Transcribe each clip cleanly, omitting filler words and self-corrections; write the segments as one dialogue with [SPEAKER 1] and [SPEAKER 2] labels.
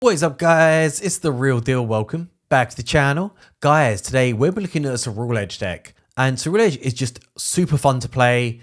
[SPEAKER 1] What is up, guys? It's the real deal. Welcome back to the channel. Guys, today we're looking at a Ceruledge deck. And Ceruledge is just super fun to play,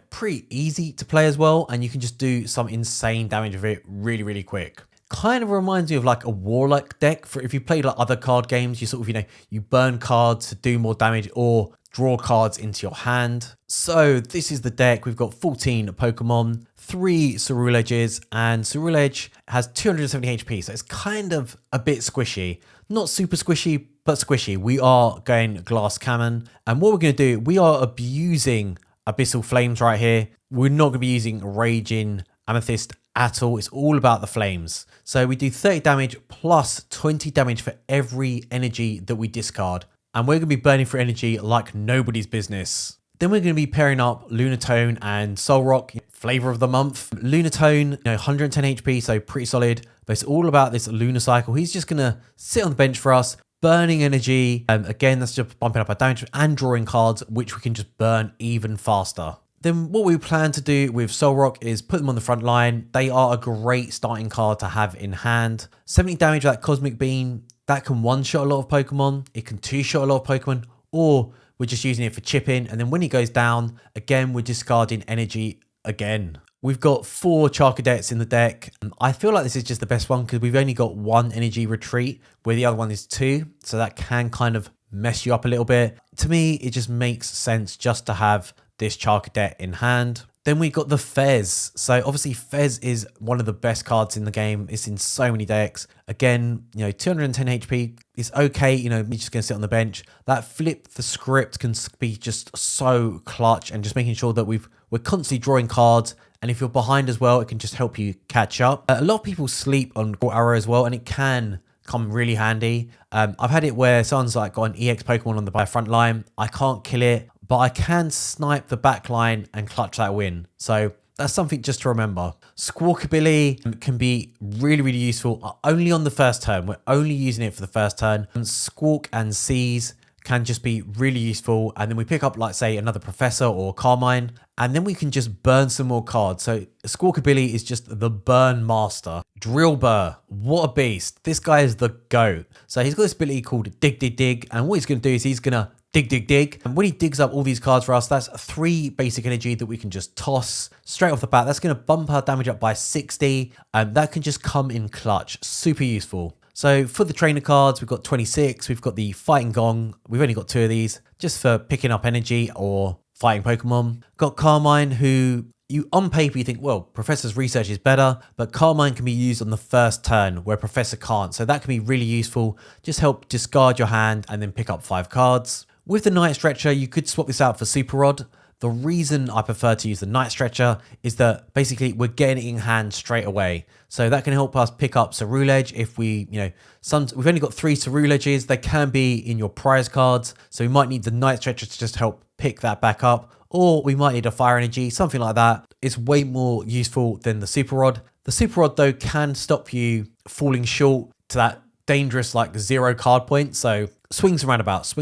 [SPEAKER 1] pretty easy to play as well, and you can just do some insane damage with it really quick. Kind of reminds me of like a Warlock deck for if you play like other card games, you sort of, you burn cards to do more damage or draw cards into your hand. So this is the deck. We've got 14 Pokemon, 3 Ceruledges, and Ceruledge has 270 HP, so it's kind of a bit squishy. Not super squishy, but squishy. We are going Glass Cannon, and what we're going to do, we are abusing Abyssal Flames right here. We're not going to be using Raging Amethyst at all. It's all about the flames. So we do 30 damage plus 20 damage for every energy that we discard. And we're going to be burning for energy like nobody's business. Then we're going to be pairing up Lunatone and Solrock, flavor of the month. Lunatone, 110 HP, so pretty solid. But it's all about this Lunar Cycle. He's just going to sit on the bench for us, burning energy. Again, that's just bumping up our damage and drawing cards, which we can just burn even faster. Then what we plan to do with Solrock is put them on the front line. They are a great starting card to have in hand. 70 damage with that Cosmic Beam. That can one-shot a lot of Pokemon. It can two-shot a lot of Pokemon. Or we're just using it for chipping. And then when he goes down, again, we're discarding energy again. We've got 4 Charcadets in the deck. I feel like this is just the best one because we've only got 1 energy retreat where the other one is 2. So that can kind of mess you up a little bit. To me, it just makes sense just to have this Charcadet in hand. Then we got the Fez. So obviously Fez is one of the best cards in the game. It's in so many decks. Again, 210 HP is okay. You're just going to sit on the bench. That Flip the Script can be just so clutch and just making sure that we're constantly drawing cards. And if you're behind as well, it can just help you catch up. A lot of people sleep on Arrow as well, and it can come really handy. I've had it where someone's like got an EX Pokemon on the front line. I can't kill it, but I can snipe the back line and clutch that win. So that's something just to remember. Squawkabilly can be really useful only on the first turn. We're only using it for the first turn. And Squawk and Seize can just be really useful. And then we pick up, like, say, another Professor or Carmine, and then we can just burn some more cards. So Squawkabilly is just the burn master. Drillbur, what a beast. This guy is the GOAT. So he's got this ability called Dig. And what he's going to do is he's going to dig. And when he digs up all these cards for us, that's 3 basic energy that we can just toss straight off the bat. That's going to bump our damage up by 60. That can just come in clutch. Super useful. So for the trainer cards, we've got 26. We've got the Fighting Gong. We've only got 2 of these just for picking up energy or fighting Pokemon. Got Carmine, who on paper you think, well, Professor's Research is better, but Carmine can be used on the first turn where Professor can't. So that can be really useful. Just help discard your hand and then pick up 5 cards. With the Night Stretcher, you could swap this out for Super Rod. The reason I prefer to use the Night Stretcher is that basically we're getting it in hand straight away. So that can help us pick up Ceruledge if we've only got 3 Ceruledges. They can be in your prize cards. So we might need the Night Stretcher to just help pick that back up. Or we might need a Fire Energy, something like that. It's way more useful than the Super Rod. The Super Rod, though, can stop you falling short to that dangerous, 0 card point. So swings and roundabouts.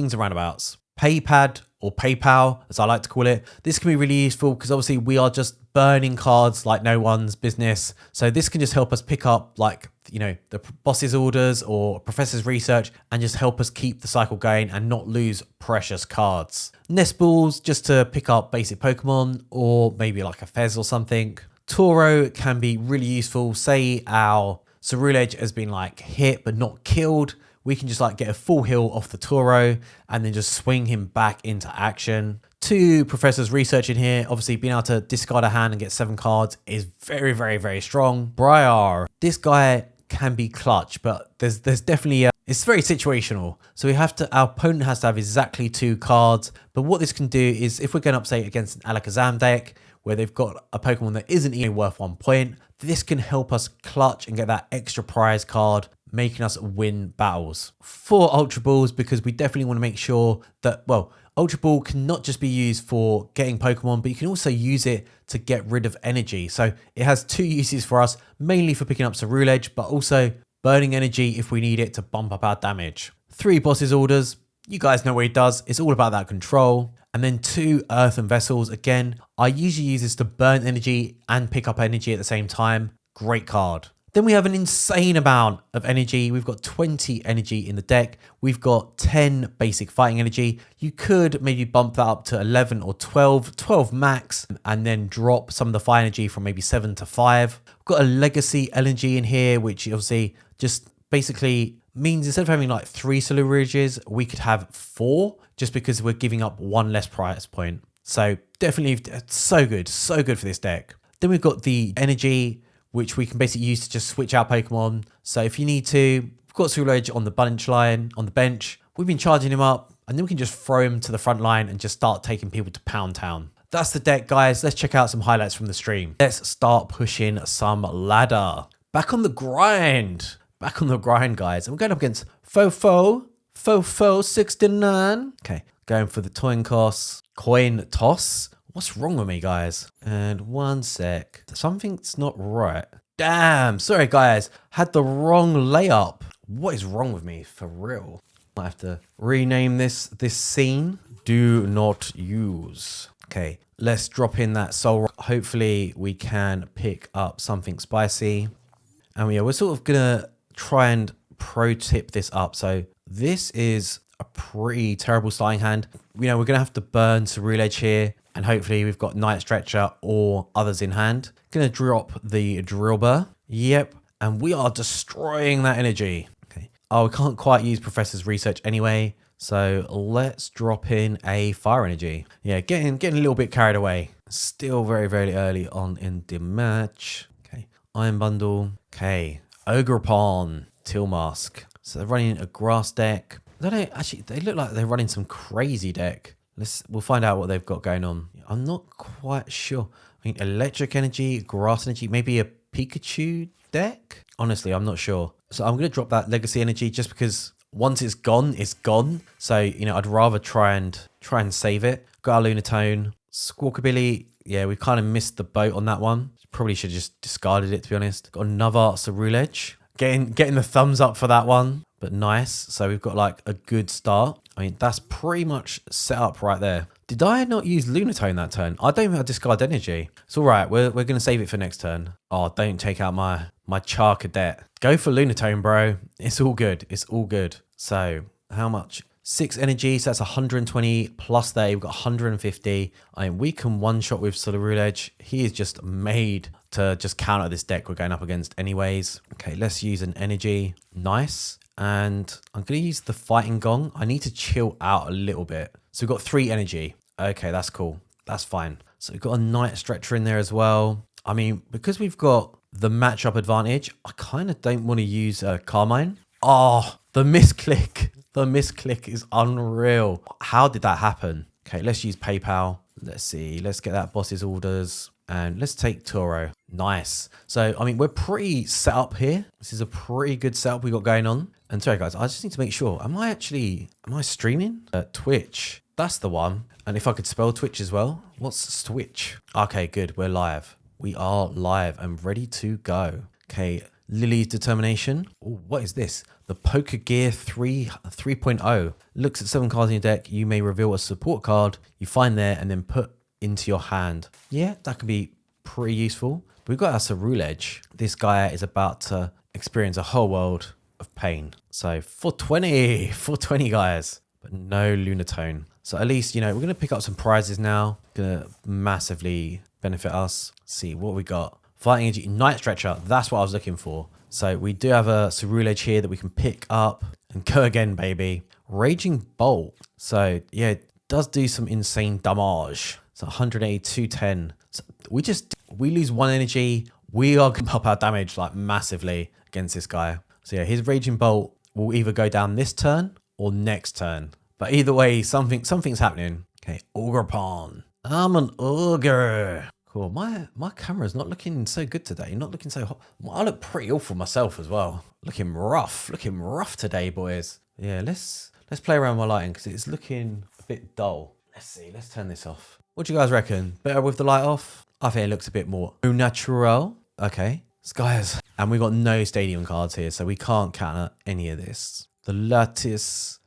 [SPEAKER 1] Paypad or PayPal, as I like to call it. This can be really useful because obviously we are just burning cards like no one's business. So this can just help us pick up the boss's orders or Professor's Research and just help us keep the cycle going and not lose precious cards. Nest Balls, just to pick up basic Pokemon or maybe like a Fez or something. Toro can be really useful. Say our Ceruledge has been hit but not killed. We can just get a full heal off the Toro and then just swing him back into action. 2 Professor's Research in here. Obviously being able to discard a hand and get 7 cards is very strong. Briar. This guy can be clutch, but there's definitely it's very situational. So our opponent has to have exactly 2 cards. But what this can do is if we're going up, say, against an Alakazam deck where they've got a Pokemon that isn't even worth 1 point, this can help us clutch and get that extra prize card, making us win battles. 4 Ultra Balls, because we definitely want to make sure that, Ultra Ball can not just be used for getting Pokemon, but you can also use it to get rid of energy. So it has 2 uses for us, mainly for picking up Ceruledge, but also burning energy if we need it to bump up our damage. 3 Boss's Orders. You guys know what it does. It's all about that control. And then 2 Earthen Vessels. Again, I usually use this to burn energy and pick up energy at the same time. Great card. Then we have an insane amount of energy. We've got 20 energy in the deck. We've got 10 basic fighting energy. You could maybe bump that up to 11 or 12 max, and then drop some of the fire energy from maybe 7 to 5. We've got a legacy energy in here, which obviously just basically means instead of having like 3 Ceruledges, we could have 4, just because we're giving up 1 less price point. So definitely so good for this deck. Then we've got the energy, which we can basically use to just switch out Pokemon. So if you need to, we've got Ceruledge on the bench. We've been charging him up, and then we can just throw him to the front line and just start taking people to Pound Town. That's the deck, guys. Let's check out some highlights from the stream. Let's start pushing some ladder. Back on the grind, guys. And we're going up against Fofo 69. Okay, going for the coin toss. What's wrong with me, guys? And 1 sec. Something's not right. Damn, sorry guys. Had the wrong layup. What is wrong with me, for real? I have to rename this scene. Do not use. Okay, let's drop in that soul rock. Hopefully we can pick up something spicy. And yeah, we're sort of gonna try and pro tip this up. So this is a pretty terrible starting hand. You know, we're gonna have to burn Ceruledge here. And hopefully we've got Night Stretcher or others in hand. Gonna drop the Drillbur. Yep. And we are destroying that energy. Okay. Oh, we can't quite use Professor's Research anyway. So let's drop in a Fire Energy. Yeah, getting a little bit carried away. Still very, very early on in the match. Okay. Iron Bundle. Okay. Ogerpon. Till Mask. So they're running a grass deck. I don't know. Actually, they look like they're running some crazy deck. We'll find out what they've got going on. I'm not quite sure. I mean, electric energy, grass energy, maybe a Pikachu deck? Honestly, I'm not sure. So I'm going to drop that legacy energy just because once it's gone, it's gone. So, you know, I'd rather try and save it. Got our Lunatone. Squawkabilly. Yeah, we kind of missed the boat on that one. Probably should have just discarded it, to be honest. Got another Ceruledge. Getting the thumbs up for that one. But nice. So we've got like a good start. I mean, that's pretty much set up right there. Did I not use Lunatone that turn? I don't think I discard energy. It's all right. We're going to save it for next turn. Oh, don't take out my Char Cadet. Go for Lunatone, bro. It's all good. It's all good. So how much? 6 energy. So that's 120 plus 30. We've got 150. I mean, we can one-shot with Ceruledge. He is just made to just counter this deck we're going up against anyways. Okay, let's use an energy. Nice. And I'm going to use the Fighting Gong. I need to chill out a little bit. So we've got 3 energy. Okay, that's cool. That's fine. So we've got a Night Stretcher in there as well. I mean, because we've got the matchup advantage, I kind of don't want to use Carmine. Oh, the misclick. The misclick is unreal. How did that happen? Okay, let's use PayPal. Let's see. Let's get that boss's orders. And let's take Toro. Nice. So, I mean, we're pretty set up here. This is a pretty good setup we got going on. And sorry, guys, I just need to make sure. Am I streaming? Twitch. That's the one. And if I could spell Twitch as well. What's Twitch? Okay, good. We're live. We are live and ready to go. Okay, Lily's Determination. Ooh, what is this? The Poker Gear 3.0. Looks at 7 cards in your deck. You may reveal a support card you find there and then put into your hand. Yeah, that could be pretty useful. We've got our Ceruledge. This guy is about to experience a whole world of pain. So 420 guys, but no Lunatone. So at least, you know, we're going to pick up some prizes now. Going to massively benefit us. Let's see what we got. Fighting Energy, Night Stretcher. That's what I was looking for. So we do have a Ceruledge here that we can pick up and go again, baby. Raging Bolt. So yeah, it does do some insane damage. So 180, 210. So we lose 1 energy. We are going to up our damage like massively against this guy. So yeah, his Raging Bolt will either go down this turn or next turn. But either way, something's happening. Okay, Ogerpon. I'm an ogre. Cool. My camera's not looking so good today. Not looking so hot. I look pretty awful myself as well. Looking rough today, boys. Yeah, let's play around with my lighting because it's looking a bit dull. Let's see. Let's turn this off. What do you guys reckon? Better with the light off? I think it looks a bit more natural. Okay. Guys, and we've got no stadium cards here, so we can't counter any of this. The Latias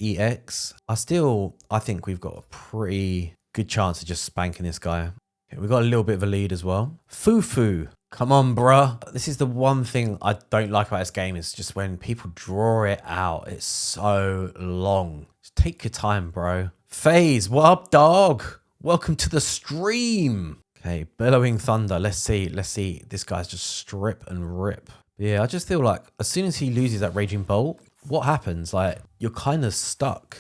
[SPEAKER 1] EX. I think we've got a pretty good chance of just spanking this guy. Okay, we've got a little bit of a lead as well. Fufu. Come on, bruh. This is the one thing I don't like about this game is just when people draw it out. It's so long. Just take your time, bro. FaZe, what up, dog? Welcome to the stream. Okay, Bellowing Thunder. Let's see. This guy's just strip and rip. Yeah, I just feel like as soon as he loses that Raging Bolt, what happens? Like, you're kind of stuck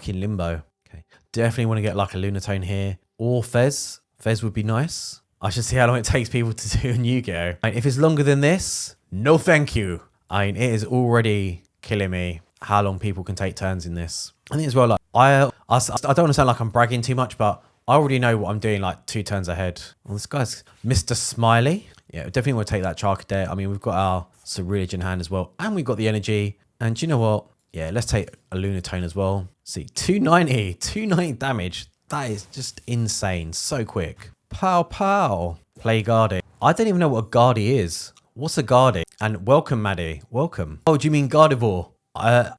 [SPEAKER 1] in limbo. Okay, definitely want to get like a Lunatone here or Fez. Fez would be nice. I should see how long it takes people to do a Yu-Gi-Oh! If it's longer than this, no thank you. I mean, it is already killing me how long people can take turns in this. I think as well, like, I don't want to sound like I'm bragging too much, but I already know what I'm doing like 2 turns ahead. Well, this guy's Mr. Smiley. Yeah, definitely want to take that Charcadet. I mean, we've got our Ceruledge in hand as well, and we've got the energy. And do you know what? Yeah, let's take a Lunatone as well. See, 290 damage. That is just insane. So quick. Pow, pow. Play Guardy. I don't even know what a Guardy is. What's a Guardy? And welcome, Maddie. Welcome. Oh, do you mean Gardevoir? I'm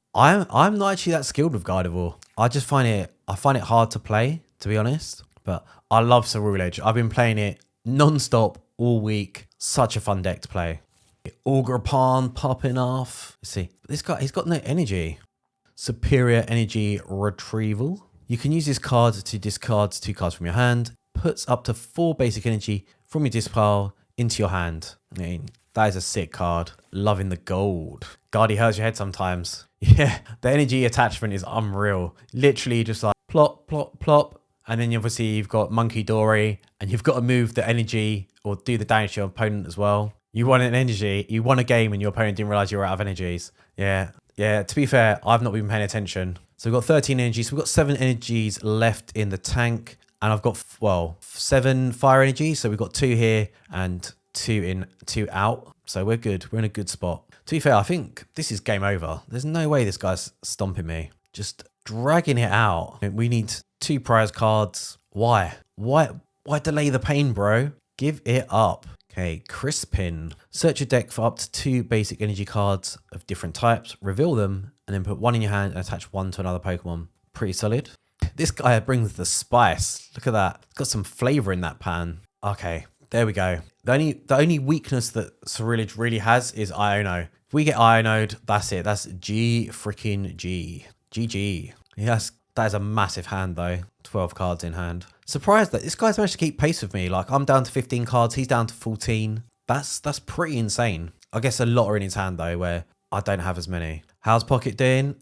[SPEAKER 1] not actually that skilled with Gardevoir. I find it hard to play, to be honest. But I love Ceruledge. I've been playing it non-stop all week. Such a fun deck to play. Augrapon popping off. Let's see. This guy, he's got no energy. Superior energy retrieval. You can use this card to discard 2 cards from your hand. Puts up to 4 basic energy from your disc pile into your hand. I mean, that is a sick card. Loving the gold. Guardy hurts your head sometimes. Yeah, the energy attachment is unreal. Literally just like plop, plop, plop. And then obviously you've got Monkey Dory and you've got to move the energy or do the damage to your opponent as well. You won an energy, you won a game and your opponent didn't realize you were out of energies. Yeah, to be fair, I've not been paying attention. So we've got 13 energies. So we've got 7 energies left in the tank. And I've got, well, 7 fire energy. So we've got 2 here and 2 out. So we're good. We're in a good spot. To be fair, I think this is game over. There's no way this guy's stomping me. Just dragging it out. We need 2 prize cards. Why delay the pain, bro? Give it up. Okay, Crispin. Search your deck for up to 2 basic energy cards of different types. Reveal them and then put 1 in your hand and attach 1 to another Pokemon. Pretty solid. This guy brings the spice. Look at that. It's got some flavor in that pan. Okay, there we go. The only weakness that Ceruledge really has is Iono. If we get Ionoed, that's it. That's freaking G. GG. Yes, that is a massive hand though. 12 cards in hand. Surprised that this guy's managed to keep pace with me. Like, I'm down to 15 cards. He's down to 14. That's pretty insane. I guess a lot are in his hand though, where I don't have as many. How's Pocket doing?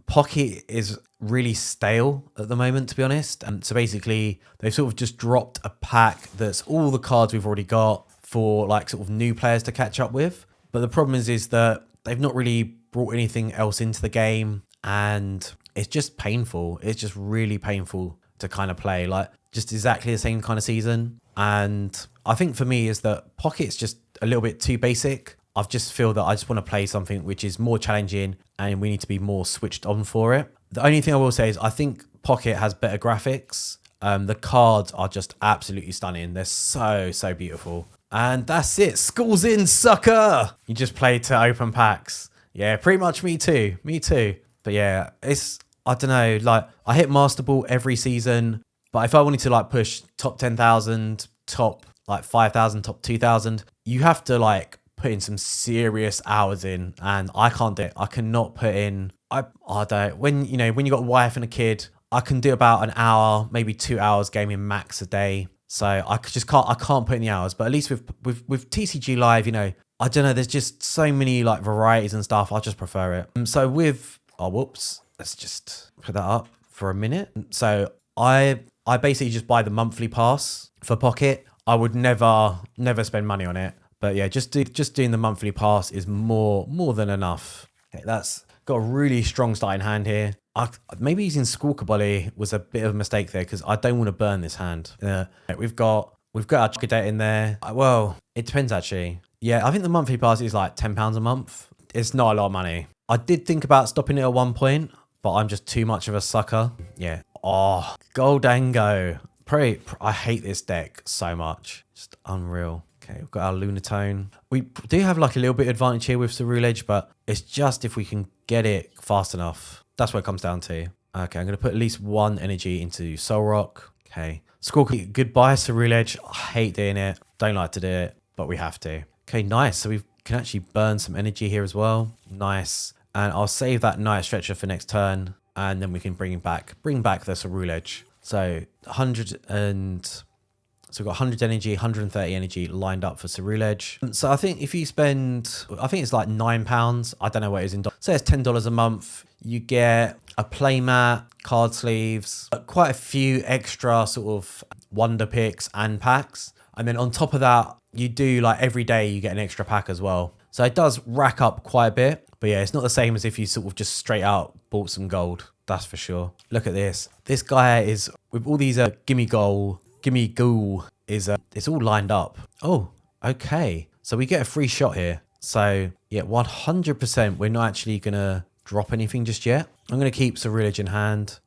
[SPEAKER 1] Pocket is really stale at the moment, to be honest. And so basically, they've sort of just dropped a pack that's all the cards we've already got for like sort of new players to catch up with. But the problem is that they've not really brought anything else into the game, and it's just painful. It's just really painful to kind of play, like just exactly the same kind of season. And I think for me is that Pocket's just a little bit too basic. I just feel that I just want to play something which is more challenging and we need to be more switched on for it. The only thing I will say is I think Pocket has better graphics. The cards are just absolutely stunning. They're so beautiful. And that's it. School's in, sucker. You just play to open packs. Yeah, pretty much me too. But yeah, I don't know, like I hit Master Ball every season, but if I wanted to like push top 10,000, top like 5,000, top 2,000, you have to like put in some serious hours in, and I can't do it. I cannot put in, I don't, when you got a wife and a kid, I can do about an hour, maybe 2 hours gaming max a day. So I can't put in the hours, but at least with TCG Live, I don't know, there's just so many like varieties and stuff. I just prefer it. So with, let's just put that up for a minute. So I basically just buy the monthly pass for Pocket. I would never spend money on it. But yeah, just doing the monthly pass is more than enough. Okay, that's got a really strong starting hand here. Maybe using Squawkabolly was a bit of a mistake there because I don't want to burn this hand. We've got our Charcadet in there. Well, it depends actually. Yeah, I think the monthly pass is like £10 a month. It's not a lot of money. I did think about stopping it at one point, but I'm just too much of a sucker. Yeah. Oh, Goldango. I hate this deck so much. Just unreal. Okay, we've got our Lunatone. We do have like a little bit of advantage here with Ceruledge, but it's just if we can get it fast enough. That's what it comes down to. Okay, I'm going to put at least 1 energy into Soul Rock. Okay. Squawk. Goodbye, Ceruledge. I hate doing it. Don't like to do it. but we have to. Okay, nice. So we can actually burn some energy here as well. Nice. And I'll save that Night Stretcher for next turn. And then we can bring back the Ceruledge. So 100 and... So we've got 100 energy, 130 energy lined up for Ceruledge. So I think if you spend, I think it's like £9. I don't know what it is in dollars. So it's $10 a month. You get a playmat, card sleeves, quite a few extra sort of wonder picks and packs. And then on top of that, you do like every day you get an extra pack as well. So it does rack up quite a bit. But yeah, it's not the same as if you sort of just straight out bought some gold. That's for sure. Look at this. This guy is with all these gimme ghoul is it's all lined up. Oh, okay. So we get a free shot here. So yeah, 100% we're not actually gonna drop anything just yet. I'm gonna keep Ceruledge in hand.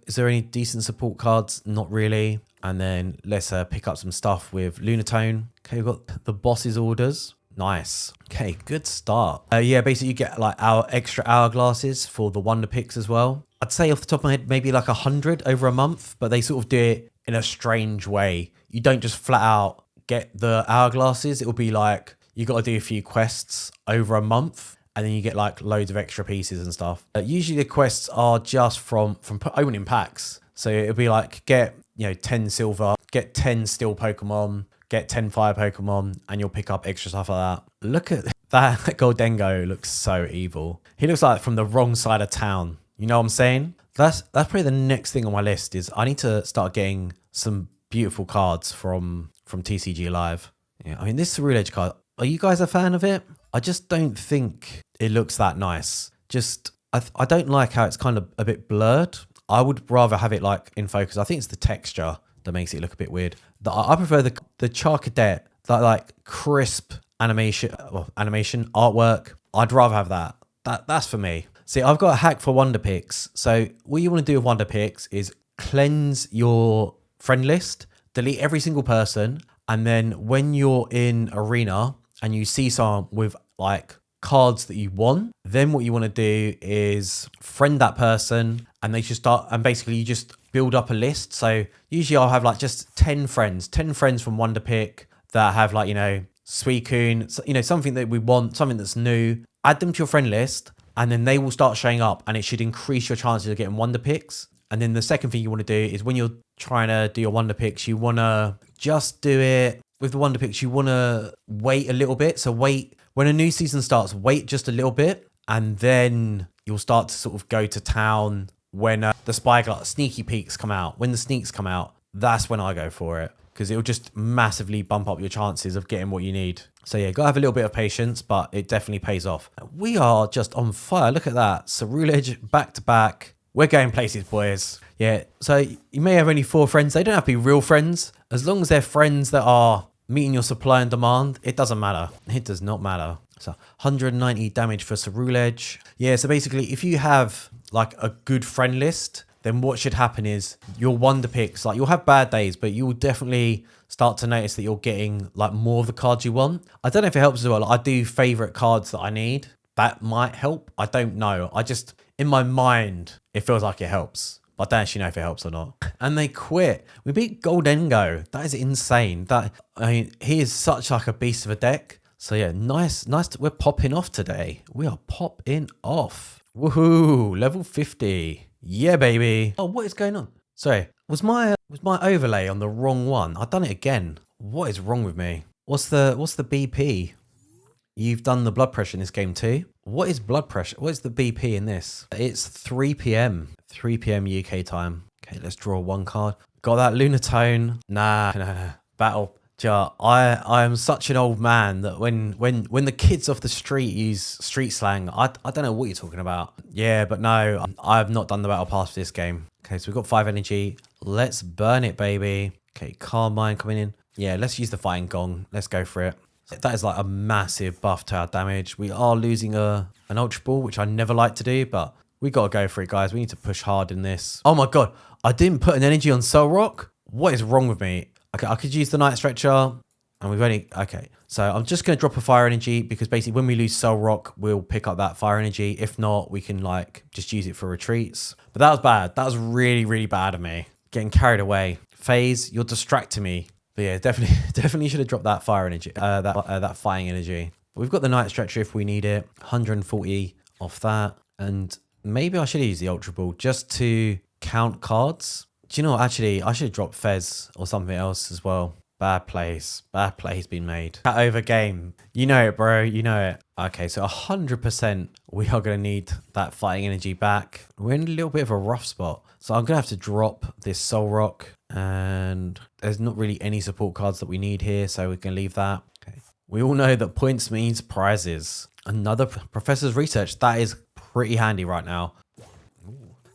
[SPEAKER 1] Is there any decent support cards? Not really. And then let's pick up some stuff with Lunatone. Okay, we've got the boss's orders. Nice. Okay, good start. Yeah, basically you get like our extra hourglasses for the wonder picks as well. I'd say off the top of my head, maybe like 100 over a month, but they sort of do it in a strange way. You don't just flat out get the hourglasses. It will be like you got to do a few quests over a month, and then you get like loads of extra pieces and stuff. Usually the quests are just from opening packs. So it'll be like get 10 silver, get 10 steel Pokemon, get 10 fire Pokemon, and you'll pick up extra stuff like that. Look at that. Goldengo looks so evil. He looks like from the wrong side of town. You know what I'm saying? That's probably the next thing on my list is I need to start getting some beautiful cards from TCG Live. Yeah, I mean, this Ceruledge card, are you guys a fan of it? I just don't think it looks that nice. Just, I don't like how it's kind of a bit blurred. I would rather have it like in focus. I think it's the texture that makes it look a bit weird. I prefer the Charcadet, that like crisp animation artwork. I'd rather have that. That's for me. See, I've got a hack for wonder picks. So what you want to do with wonder picks is cleanse your friend list, delete every single person, and then when you're in arena and you see someone with like cards that you want, then what you want to do is friend that person, and they should start, and basically you just build up a list. So usually I'll have like just 10 friends from wonder pick that have like, Suicune, something that we want, something that's new. Add them to your friend list, and then they will start showing up, and it should increase your chances of getting wonder picks. And then the second thing you want to do is when you're trying to do your wonder picks, you want to just do it with the wonder picks. You want to wait a little bit. So wait, when a new season starts, wait just a little bit, and then you'll start to sort of go to town when the Spyglass sneaky peeks come out. When the sneaks come out, that's when I go for it, because it'll just massively bump up your chances of getting what you need. So yeah, gotta have a little bit of patience, but it definitely pays off. We are just on fire. Look at that. Ceruledge back to back. We're going places, boys. Yeah, so you may have only 4 friends. They don't have to be real friends. As long as they're friends that are meeting your supply and demand, it doesn't matter. It does not matter. So 190 damage for Ceruledge. Yeah, so basically if you have like a good friend list, then what should happen is your wonder picks, like you'll have bad days, but you'll definitely start to notice that you're getting like more of the cards you want. I don't know if it helps as well. Like, I do favorite cards that I need. That might help. I don't know. In my mind, it feels like it helps, but I don't actually know if it helps or not. And they quit. We beat Goldengo. That is insane. He is such like a beast of a deck. So yeah, nice. We're popping off today. We are popping off. Woohoo! Level 50. Yeah, baby. Oh, what is going on? Sorry, was my overlay on the wrong one? I've done it again. What is wrong with me? What's the BP? You've done the blood pressure in this game too. What is blood pressure? What is the BP in this? It's 3 p.m. 3 p.m. UK time. Okay, let's draw 1 card. Got that Lunatone. Nah. Battle. I am such an old man that when the kids off the street use street slang, I don't know what you're talking about. Yeah, but no, I have not done the battle pass for this game. Okay, so we've got 5 energy. Let's burn it, baby. Okay, Carmine coming in. Yeah, let's use the fighting gong. Let's go for it. That is like a massive buff to our damage. We are losing an ultra ball, which I never like to do, but we got to go for it, guys. We need to push hard in this. Oh my God, I didn't put an energy on Soul Rock. What is wrong with me? Okay, I could use the Night Stretcher, and we've only... Okay, so I'm just going to drop a fire energy, because basically when we lose Soul Rock, we'll pick up that fire energy. If not, we can like just use it for retreats. But that was bad. That was really, really bad of me. Getting carried away. FaZe, you're distracting me. But yeah, definitely, definitely should have dropped that fire energy, that fighting energy. We've got the Night Stretcher if we need it. 140 off that. And maybe I should use the Ultra Ball just to count cards. Do you know what? Actually, I should drop Fez or something else as well. Bad plays. Bad plays been made. Cat over game. You know it, bro. You know it. Okay, so 100% we are going to need that fighting energy back. We're in a little bit of a rough spot. So I'm going to have to drop this Soul Rock. And there's not really any support cards that we need here. So we can leave that. Okay. We all know that points means prizes. Another Professor's Research. That is pretty handy right now.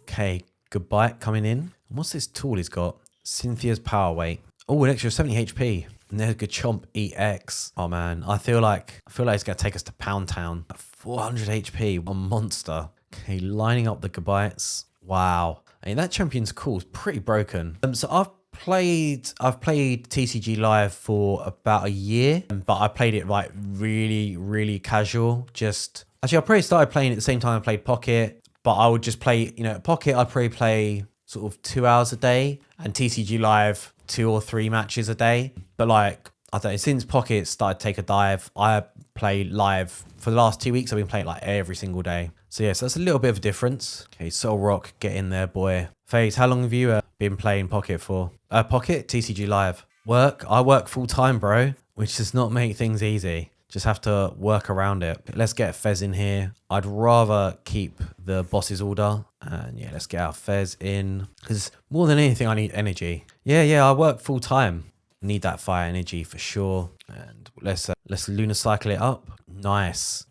[SPEAKER 1] Okay, goodbye coming in. What's this tool he's got? Cynthia's Power Weight. Oh, an extra 70 HP. And there's good chomp EX. Oh man, I feel like it's gonna take us to Pound Town. 400 HP, a monster. Okay, lining up the Gabites. Wow. I mean, that champion's cool. It's pretty broken. So I've played TCG Live for about a year, but I played it like really casual. Actually, I probably started playing at the same time I played Pocket, but I would just play, Pocket, I'd probably play sort of 2 hours a day, and TCG Live 2 or 3 matches a day. But like, I don't know, since Pocket started to take a dive, I play live for the last 2 weeks. I've been playing like every single day. So yeah, so that's a little bit of a difference. Okay, Soul Rock, get in there, boy. FaZe, how long have you been playing Pocket for? Pocket, TCG Live. I work full time, bro, which does not make things easy. Just have to work around it. Let's get Fez in here. I'd rather keep the boss's order. And yeah, let's get our Fez in. Because more than anything, I need energy. Yeah, I work full time. Need that fire energy for sure. And let's lunar cycle it up. Nice.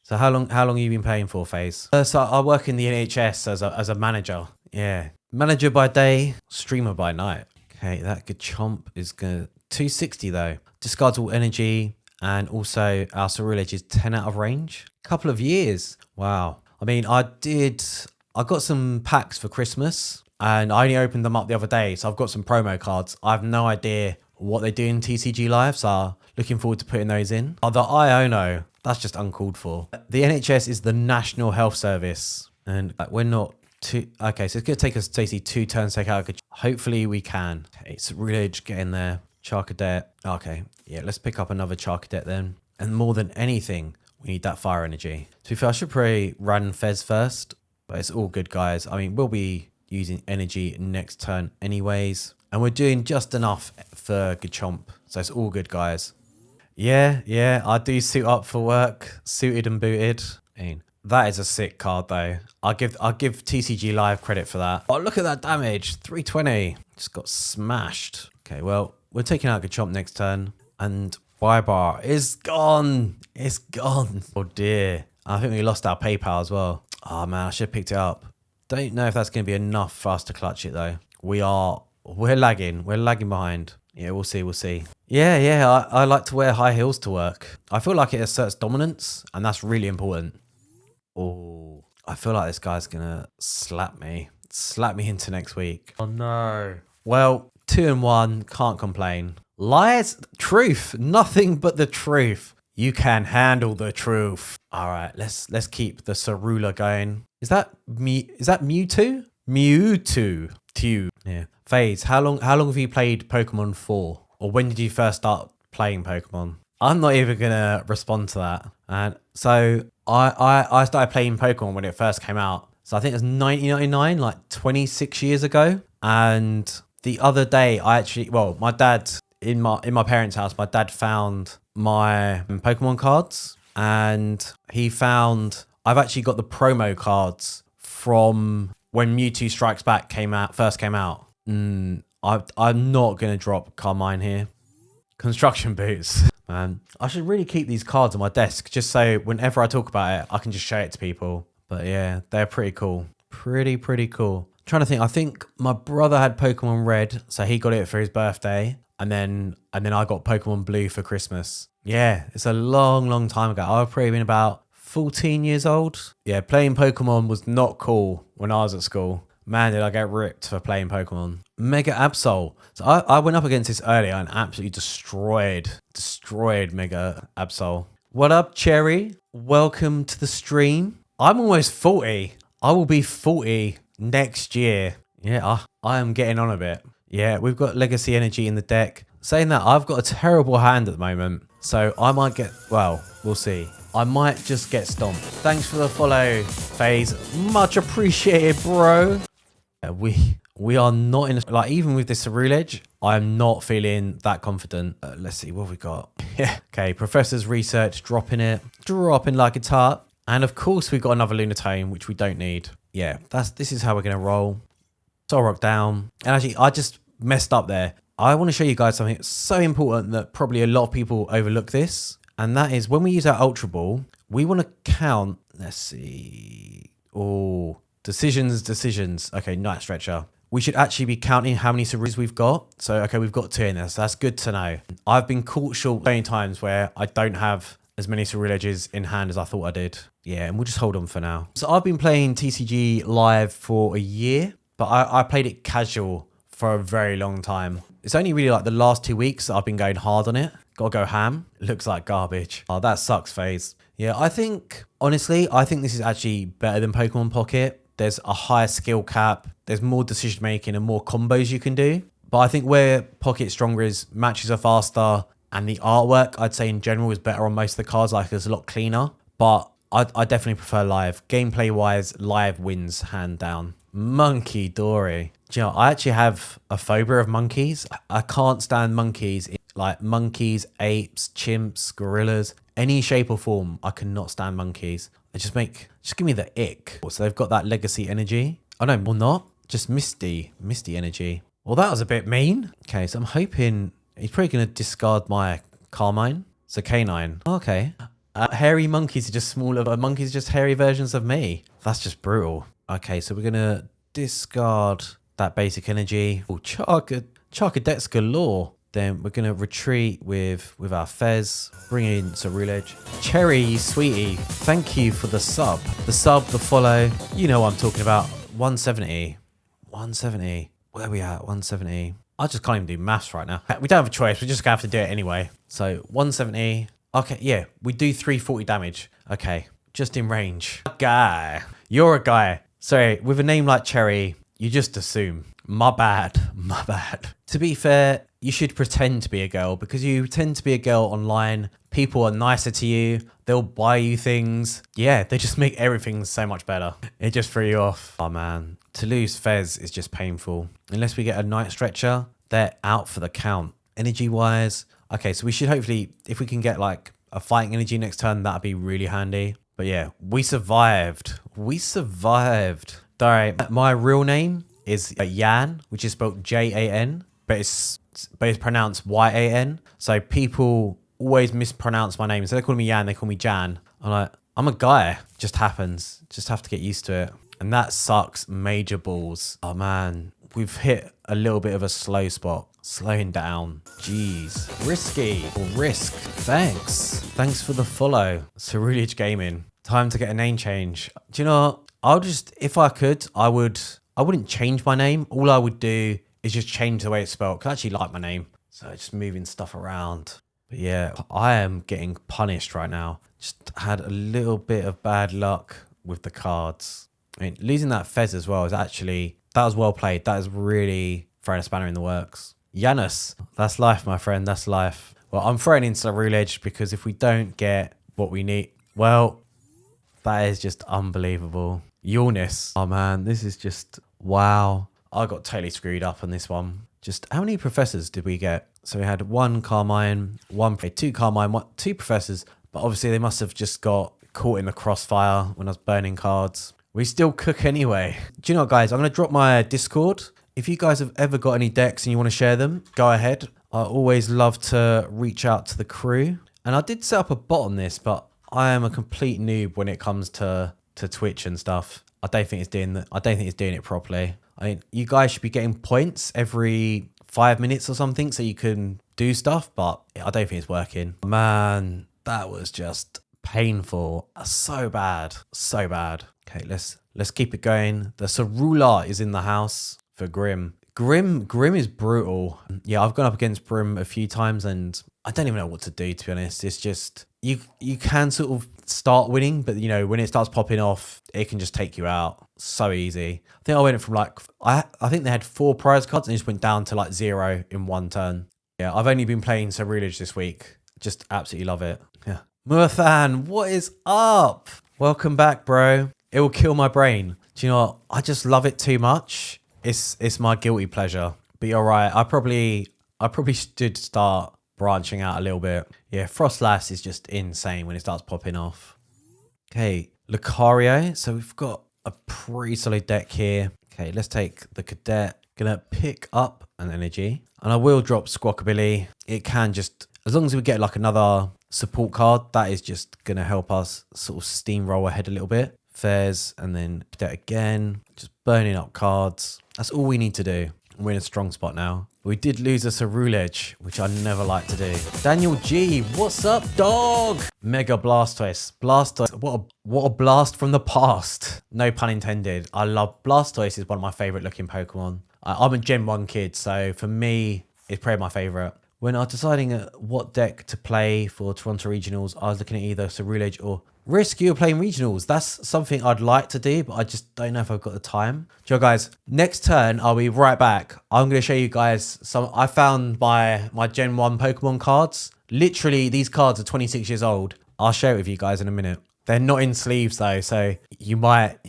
[SPEAKER 1] So how long have you been playing for, FaZe? So I work in the NHS as a manager. Yeah. Manager by day, streamer by night. Okay, that good chomp is gonna 260 though. Discards all energy. And also our Ceruledge is 10 out of range. Couple of years. Wow. I mean, I got some packs for Christmas and I only opened them up the other day. So I've got some promo cards. I have no idea what they do in TCG Live. So looking forward to putting those in. The Iono, that's just uncalled for. The NHS is the National Health Service. And we're not too... Okay, so it's going to take us basically 2 turns to take out. Hopefully we can. Okay, so Ceruledge, get in there. Charcadet. Okay, yeah, let's pick up another Charcadet then. And more than anything, we need that fire energy. To be fair, I should probably run Fez first, but it's all good, guys. I mean, we'll be using energy next turn anyways. And we're doing just enough for Gachomp, so it's all good, guys. Yeah, I do suit up for work, suited and booted. I mean, that is a sick card though. I'll give TCG Live credit for that. Oh, look at that damage, 320. Just got smashed. Okay, well, we're taking out Gachomp next turn. And Bar is gone. It's gone. Oh dear. I think we lost our PayPal as well. Oh man, I should have picked it up. Don't know if that's going to be enough for us to clutch it though. We're lagging. We're lagging behind. Yeah, we'll see. Yeah, I like to wear high heels to work. I feel like it asserts dominance, and that's really important. Oh, I feel like this guy's going to slap me into next week. Oh no. Well, 2-1, can't complain. Lies, truth, nothing but the truth. You can handle the truth. All right, let's keep the Cerula going. Is that Mewtwo? Mewtwo. Yeah. FaZe, how long have you played Pokemon for? Or when did you first start playing Pokemon? I'm not even gonna respond to that. And so I started playing Pokemon when it first came out. So I think it was 1999, like 26 years ago. And the other day, my dad in my parents' house, my dad found my Pokemon cards, and he found I've actually got the promo cards from when Mewtwo Strikes Back first came out. I'm not gonna drop Carmine here. Construction boots, man. I should really keep these cards on my desk just so whenever I talk about it, I can just show it to people. But yeah, they're pretty cool. Pretty cool. Trying to think. I think my brother had Pokemon Red, so he got it for his birthday, and then I got Pokemon Blue for Christmas. Yeah, it's a long time ago. I've probably been about 14 years old. Yeah, playing Pokemon was not cool when I was at school. Man, did I get ripped for playing Pokemon. Mega Absol. So I went up against this earlier and absolutely destroyed Mega Absol. What up, Cherry? Welcome to the stream. I'm almost 40. I will be 40 next year. Yeah, I am getting on a bit. Yeah, we've got Legacy Energy in the deck. Saying that, I've got a terrible hand at the moment. So I might get, well, we'll see. I might just get stomped. Thanks for the follow, FaZe. Much appreciated, bro. We are not in, like, even with this Ceruledge, I'm not feeling that confident. Let's see what we got. Yeah. Okay, Professor's Research, dropping like a tart. And of course, we've got another Lunatone, which we don't need. Yeah, this is how we're going to roll. Soul Rock down. And actually, I just messed up there. I want to show you guys something so important that probably a lot of people overlook this. And that is when we use our Ultra Ball, we want to count, let's see. Oh, decisions. Okay, Night Stretcher. We should actually be counting how many Ceruledges we've got. So, okay, we've got 2 in there. So that's good to know. I've been caught short so many times where I don't have as many Ceruledges in hand as I thought I did. Yeah, and we'll just hold on for now. So I've been playing TCG live for a year, but I played it casual for a very long time. It's only really like the last 2 weeks that I've been going hard on it. Gotta go ham. It looks like garbage. Oh, that sucks, FaZe. Yeah, honestly, I think this is actually better than Pokemon Pocket. There's a higher skill cap. There's more decision making and more combos you can do. But I think where Pocket's stronger is matches are faster and the artwork, I'd say in general, is better on most of the cards. Like, it's a lot cleaner. But I definitely prefer live. Gameplay wise, live wins hand down. Monkey Dory. Do you know, I actually have a phobia of monkeys. I can't stand monkeys. Like monkeys, apes, chimps, gorillas, any shape or form. I cannot stand monkeys. They just give me the ick. So they've got that legacy energy. Oh no, or not. Just misty energy. Well, that was a bit mean. Okay, so I'm hoping he's probably going to discard my Carmine. So Canine. Okay. Hairy monkeys are just smaller. Monkeys are just hairy versions of me. That's just brutal. Okay, so we're going to discard that basic energy. Oh, Charcadex galore. Then we're going to retreat with our Fez. Bring in Ceruledge. Cherry, sweetie. Thank you for the sub. The follow. You know what I'm talking about. 170. Where are we at? 170. I just can't even do maths right now. We don't have a choice. We're just going to have to do it anyway. So 170. Okay, yeah. We do 340 damage. Okay. Just in range. Guy. You're a guy. Sorry, with a name like Cherry, you just assume. My bad. To be fair, you should pretend to be a girl because you pretend to be a girl online. People are nicer to you. They'll buy you things. Yeah, they just make everything so much better. It just threw you off. Oh man. To lose Fez is just painful. Unless we get a Night Stretcher, they're out for the count. Energy wise. Okay, so we should hopefully, if we can get like a fighting energy next turn, that'd be really handy. But yeah, we survived. Alright, my real name is Yan, which is spelled Jan, but it's pronounced Yan. So people always mispronounce my name. Instead of calling me Yan, they call me Jan. I'm a guy. Just happens. Just have to get used to it. And that sucks major balls. Oh man, we've hit a little bit of a slow spot. Slowing down. Jeez. Risky. Or risk. Thanks for the follow. Ceruledge Gaming. Time to get a name change. Do you know what? If I could, I wouldn't change my name. All I would do is just change the way it's spelled. 'Cause I actually like my name. So just moving stuff around. But yeah, I am getting punished right now. Just had a little bit of bad luck with the cards. I mean, losing that Fez as well is actually, that was well played. That is really throwing a spanner in the works. Janus, that's life, my friend. That's life. Well, I'm throwing in Ceruledge because if we don't get what we need, well, that is just unbelievable. Uranus. Oh man, this is just, wow. I got totally screwed up on this one. Just how many professors did we get? So we had 1 Carmine, 2 Carmine, 2 professors, but obviously they must have just got caught in the crossfire when I was burning cards. We still cook anyway. Do you know what, guys? I'm going to drop my Discord. If you guys have ever got any decks and you want to share them, go ahead. I always love to reach out to the crew. And I did set up a bot on this, but I am a complete noob when it comes to Twitch and stuff. I don't think it's doing it properly. I mean, you guys should be getting points every 5 minutes or something so you can do stuff, but I don't think it's working. Man, that was just painful. So bad. Okay, let's keep it going. The Cerula is in the house for Grim. Grim is brutal. Yeah, I've gone up against Grim a few times and I don't even know what to do, to be honest. It's just, you can sort of start winning, but you know, when it starts popping off, it can just take you out. So easy. I think I went from like, I think they had 4 prize cards and it just went down to like 0 in one turn. Yeah, I've only been playing Ceruledge this week. Just absolutely love it. Yeah. Murthan, what is up? Welcome back, bro. It will kill my brain. Do you know what? I just love it too much. It's my guilty pleasure. But you're right. I probably should start branching out a little bit. Yeah, Frostlass is just insane when it starts popping off. Okay, Lucario. So we've got a pretty solid deck here. Okay, let's take the Cadet. Gonna pick up an energy. And I will drop Squawkabilly. It can just, as long as we get like another support card, that is just gonna help us sort of steamroll ahead a little bit. Fairs, and then Cadet again. Just burning up cards. That's all we need to do. We're in a strong spot now. We did lose a Ceruledge, which I never like to do. Daniel G, what's up, dog? Mega Blastoise. Blastoise, what a blast from the past. No pun intended. I love Blastoise. Is one of my favorite looking Pokemon. I'm a Gen 1 kid, so for me, it's probably my favorite. When I was deciding what deck to play for Toronto Regionals, I was looking at either Ceruledge or Risk. You're playing Regionals. That's something I'd like to do, but I just don't know if I've got the time. So guys, next turn, I'll be right back. I'm going to show you guys some. I found my Gen 1 Pokemon cards. Literally, these cards are 26 years old. I'll share it with you guys in a minute. They're not in sleeves though, so you might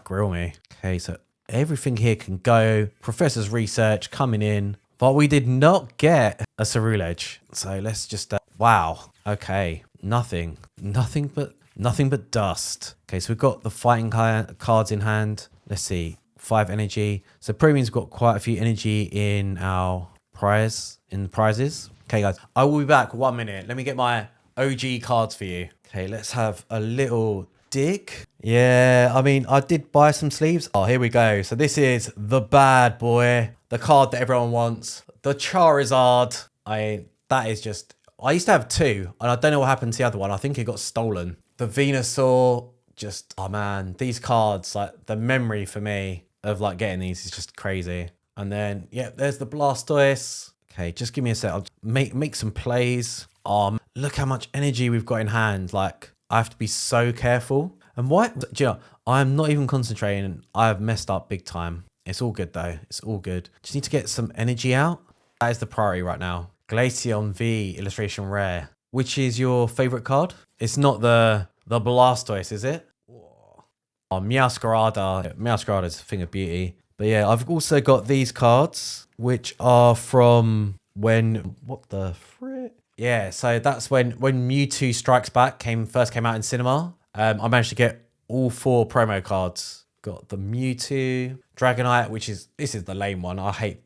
[SPEAKER 1] grill me. Okay, so everything here can go. Professor's research coming in. But we did not get a Ceruledge. So let's just, wow. Okay, nothing but dust. Okay, so we've got the fighting cards in hand. Let's see, 5 energy. So Premium's got quite a few energy in our prizes. Okay guys, I will be back 1 minute. Let me get my OG cards for you. Okay, let's have a little dig. Yeah, I mean, I did buy some sleeves. Oh, here we go. So this is the bad boy. The card that everyone wants. The Charizard. That is just, I used to have 2, and I don't know what happened to the other one. I think it got stolen. The Venusaur, just, oh man, these cards, like the memory for me of like getting these is just crazy. And then, yeah, there's the Blastoise. Okay, just give me a sec. I'll make some plays. Look how much energy we've got in hand. Like, I have to be so careful. And why, do you know, I'm not even concentrating. I've messed up big time. It's all good though. It's all good. Just need to get some energy out. That is the priority right now. Glaceon V, illustration rare. Which is your favorite card? It's not the Blastoise, is it? Oh, Meowscarada. Meowscarada is a thing of beauty. But yeah, I've also got these cards, which are from when, what the frick? Yeah, so that's when Mewtwo Strikes Back first came out in cinema. I managed to get all 4 promo cards. Got the Mewtwo, Dragonite, this is the lame one. I hate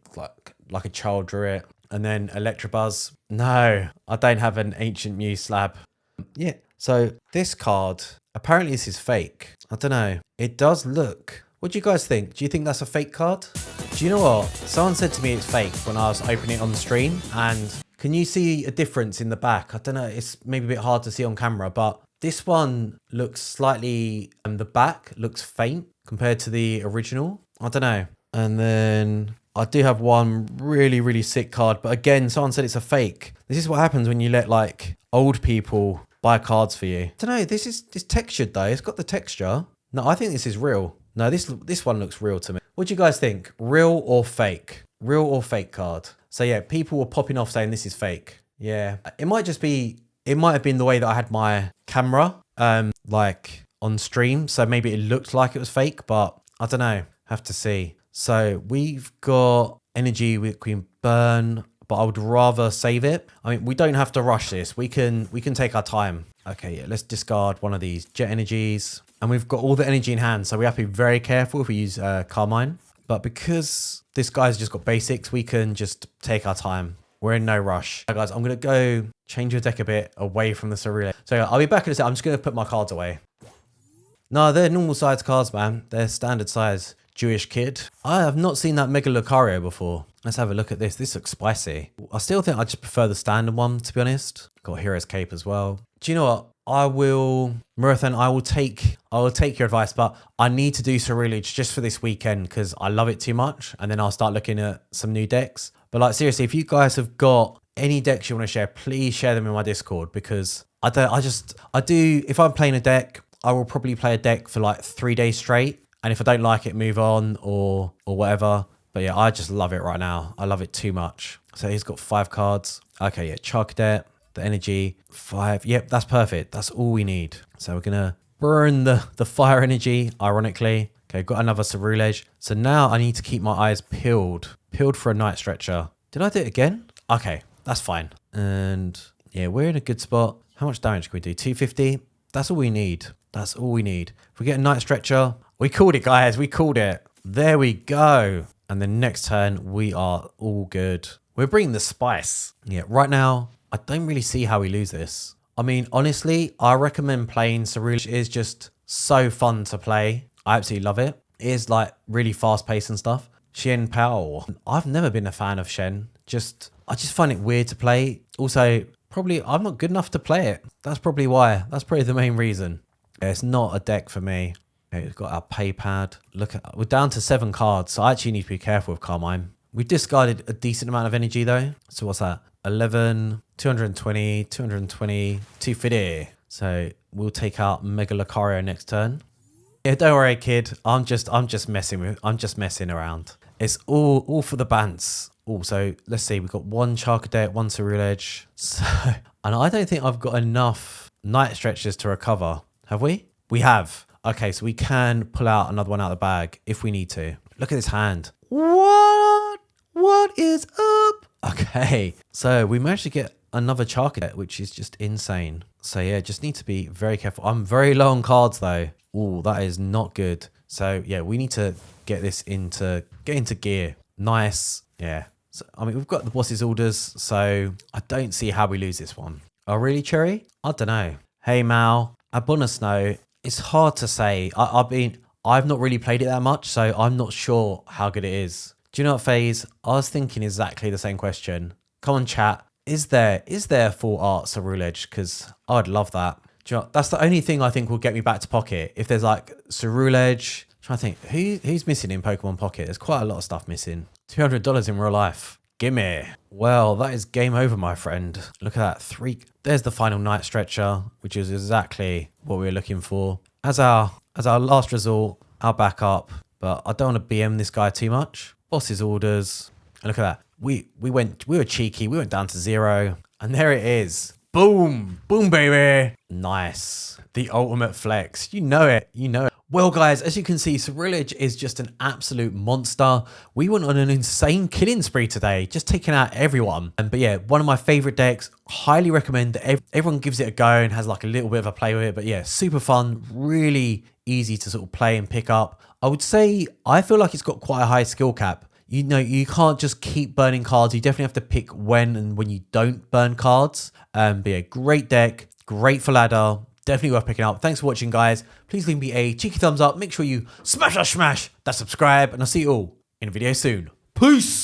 [SPEAKER 1] like a child drew it. And then Electabuzz. No, I don't have an Ancient Mew slab. Yeah, so this card, apparently this is fake. I don't know. It does look. What do you guys think? Do you think that's a fake card? Do you know what? Someone said to me it's fake when I was opening it on the stream. And can you see a difference in the back? I don't know. It's maybe a bit hard to see on camera, but this one looks slightly, the back looks faint compared to the original. I don't know. And then I do have one really, really sick card. But again, someone said it's a fake. This is what happens when you let like old people buy cards for you. I don't know. It's textured though. It's got the texture. No, I think this is real. No, this one looks real to me. What do you guys think? Real or fake? Real or fake card? So yeah, people were popping off saying this is fake. Yeah. It might have been the way that I had my camera, like on stream. So maybe it looked like it was fake, but I don't know. Have to see. So we've got energy we can burn, but I would rather save it. I mean, we don't have to rush this. We can take our time. Okay, yeah, let's discard one of these jet energies. And we've got all the energy in hand, so we have to be very careful if we use Carmine. But because this guy's just got basics, we can just take our time. We're in no rush. Right, guys, I'm going to go change your deck a bit away from the Ceruledge. So I'll be back in a sec. I'm just going to put my cards away. No, they're normal size cards, man. They're standard size. Jewish kid. I have not seen that Mega Lucario before. Let's have a look at this. This looks spicy. I still think I just prefer the standard one, to be honest. Got Hero's Cape as well. Do you know what? Marathon, I will take your advice, but I need to do Ceruledge just for this weekend because I love it too much. And then I'll start looking at some new decks. But like seriously, if you guys have got any decks you want to share, please share them in my Discord because if I'm playing a deck, I will probably play a deck for like 3 days straight. And if I don't like it, move on or whatever. But yeah, I just love it right now. I love it too much. So he's got 5 cards. Okay, yeah, Charcadet, the energy, 5. Yep, that's perfect. That's all we need. So we're going to burn the fire energy, ironically. Okay, got another Ceruledge. So now I need to keep my eyes peeled. Peeled for a Night Stretcher. Did I do it again? Okay, that's fine. And yeah, we're in a good spot. How much damage can we do? 250? That's all we need. That's all we need. If we get a Night Stretcher, we called it, guys. We called it. There we go. And then next turn, we are all good. We're bringing the spice. Yeah, right now, I don't really see how we lose this. I mean, honestly, I recommend playing Ceruledge. It is just so fun to play. I absolutely love it. It is like really fast paced and stuff. Shen Pao. I've never been a fan of Shen. I just find it weird to play. Also, probably I'm not good enough to play it. That's probably why. That's probably the main reason. Yeah, it's not a deck for me. Okay, we've got our pay pad. We're down to 7 cards, so I actually need to be careful with Carmine. We've discarded a decent amount of energy though. So what's that? 11, 220, 220, 250. So we'll take out Mega Lucario next turn. Yeah, don't worry, kid. I'm just messing around. It's all for the bants. Also, let's see. We've got 1 Charcadet, 1 Ceruledge. So, and I don't think I've got enough Night Stretchers to recover. Have we? We have. Okay, so we can pull out another one out of the bag if we need to. Look at this hand. What? What is up? Okay, so we managed to get another Charcadet, which is just insane. So yeah, just need to be very careful. I'm very low on cards though. Oh, that is not good. So yeah, we need to get into gear. Nice. Yeah. So, I mean, we've got the boss's orders, so I don't see how we lose this one. Oh, really, Cherry? I don't know. Hey, Mal. Abuna Snow. It's hard to say. I've not really played it that much, so I'm not sure how good it is. Do you know what, FaZe? I was thinking exactly the same question. Come on, chat. Is there full art Ceruledge? Because I'd love that. Do you know, that's the only thing I think will get me back to Pocket. If there's like Ceruledge, I'm trying to think who's missing in Pokemon Pocket. There's quite a lot of stuff missing. $200 in real life. Gimme. Well, that is game over, my friend. Look at that. 3. There's the final Night Stretcher, which is exactly what we were looking for. As our last resort, our backup. But I don't want to BM this guy too much. Boss's orders. And look at that. We were cheeky. We went down to 0. And there it is. Boom. Boom, baby. Nice. The ultimate flex. You know it. You know it. Well, guys, as you can see, Ceruledge is just an absolute monster. We went on an insane killing spree today, just taking out everyone. But yeah, one of my favorite decks. Highly recommend that everyone gives it a go and has like a little bit of a play with it. But yeah, super fun, really easy to sort of play and pick up. I would say I feel like it's got quite a high skill cap. You know, you can't just keep burning cards. You definitely have to pick when and when you don't burn cards. But yeah, great deck, great for ladder. Definitely worth picking up. Thanks for watching, guys. Please leave me a cheeky thumbs up. Make sure you smash that subscribe, and I'll see you all in a video soon. Peace!